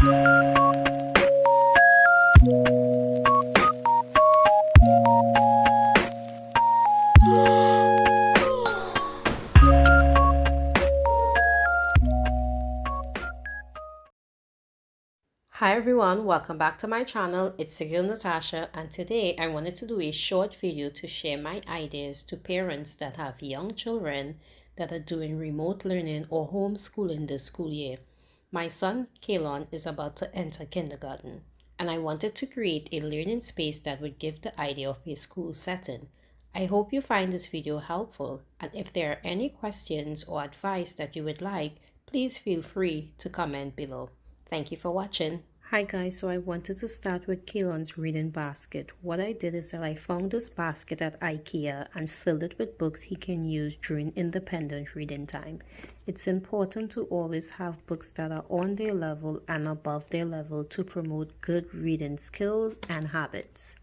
Hi everyone, welcome back to my channel. It's Sigil Natasha, and today I wanted to do a short video to share my ideas to parents that have young children that are doing remote learning or homeschooling this school year. My son, Kalon, is about to enter kindergarten, and I wanted to create a learning space that would give the idea of a school setting. I hope you find this video helpful, and if there are any questions or advice that you would like, please feel free to comment below. Thank you for watching. Hi guys, so I wanted to start with Kalon's reading basket. What I did is that I found this basket at IKEA and filled it with books he can use during independent reading time. It's important to always have books that are on their level and above their level to promote good reading skills and habits.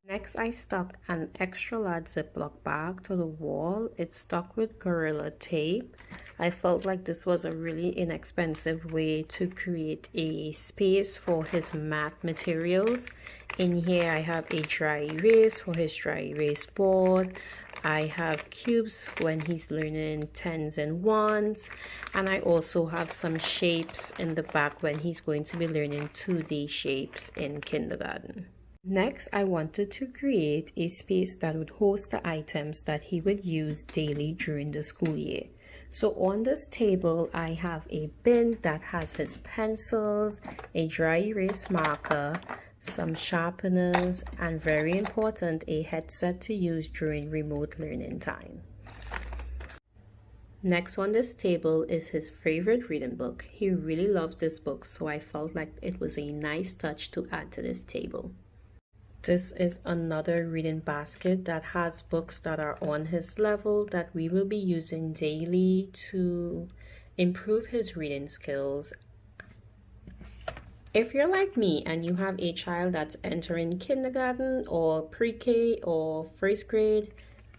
Next, I stuck an extra large Ziploc bag to the wall. It's stuck with Gorilla Tape. I felt like this was a really inexpensive way to create a space for his math materials. In here, I have a dry erase for his dry erase board. I have cubes when he's learning tens and ones. And I also have some shapes in the back when he's going to be learning 2D shapes in kindergarten. Next, I wanted to create a space that would host the items that he would use daily during the school year. So on this table, I have a bin that has his pencils, a dry erase marker, some sharpeners, and very important, a headset to use during remote learning time. Next on this table is his favorite reading book. He really loves this book, so I felt like it was a nice touch to add to this table. This is another reading basket that has books that are on his level that we will be using daily to improve his reading skills. If you're like me and you have a child that's entering kindergarten or pre-K or first grade,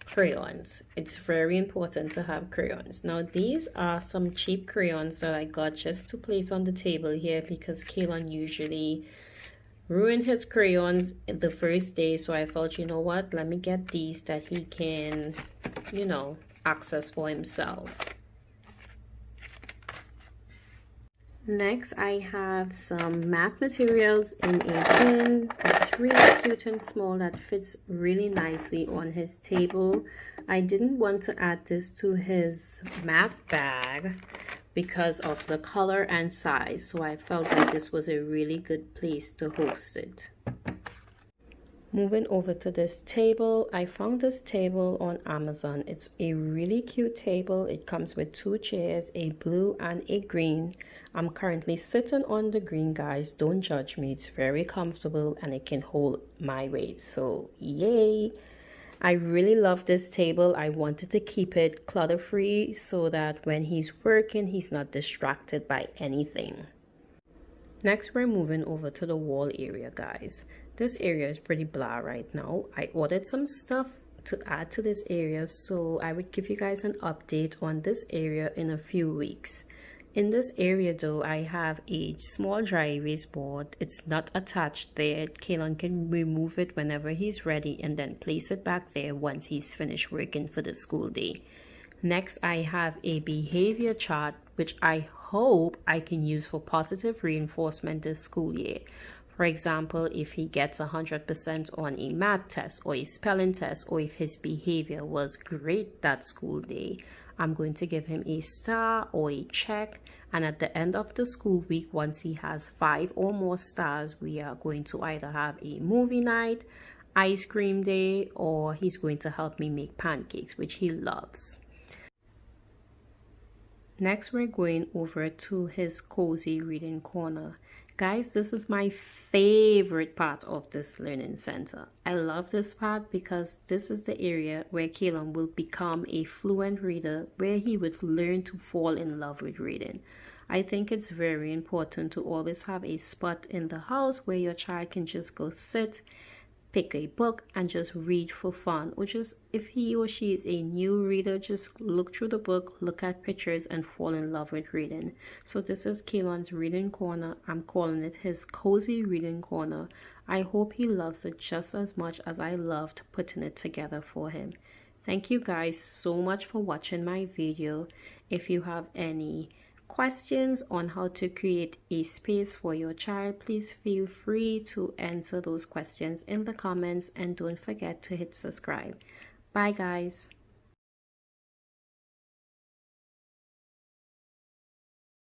crayons. It's very important to have crayons. Now these are some cheap crayons that I got just to place on the table here because Kalon usually ruined his crayons the first day, so I thought, you know what, let me get these that he can, access for himself. Next, I have some math materials in a bin that's really cute and small that fits really nicely on his table. I didn't want to add this to his math bag because of the color and size, so I felt like this was a really good place to host it. Moving over to this table, I found this table on Amazon. It's a really cute table. It comes with 2 chairs, a blue and a green. I'm currently sitting on the green, guys. Don't judge me. It's very comfortable and it can hold my weight, so yay! I really love this table. I wanted to keep it clutter-free so that when he's working, he's not distracted by anything. Next, we're moving over to the wall area, guys. This area is pretty blah right now. I ordered some stuff to add to this area, so I would give you guys an update on this area in a few weeks. In this area though, I have a small dry erase board. It's not attached there. Kalon can remove it whenever he's ready and then place it back there once he's finished working for the school day. Next, I have a behavior chart, which I hope I can use for positive reinforcement this school year. For example, if he gets 100% on a math test or a spelling test, or if his behavior was great that school day, I'm going to give him a star or a check, and at the end of the school week, once he has 5 or more stars, we are going to either have a movie night, ice cream day, or he's going to help me make pancakes, which he loves. Next, we're going over to his cozy reading corner. Guys, this is my favorite part of this learning center. I love this part because this is the area where Kalon will become a fluent reader, where he would learn to fall in love with reading. I think it's very important to always have a spot in the house where your child can just go sit pick a book and just read for fun, or just if he or she is a new reader, just look through the book, look at pictures, and fall in love with reading. So this is Kalon's reading corner. I'm calling it his cozy reading corner. I hope he loves it just as much as I loved putting it together for him. Thank you guys so much for watching my video. If you have any questions on how to create a space for your child, please feel free to answer those questions in the comments, and don't forget to hit subscribe. Bye guys.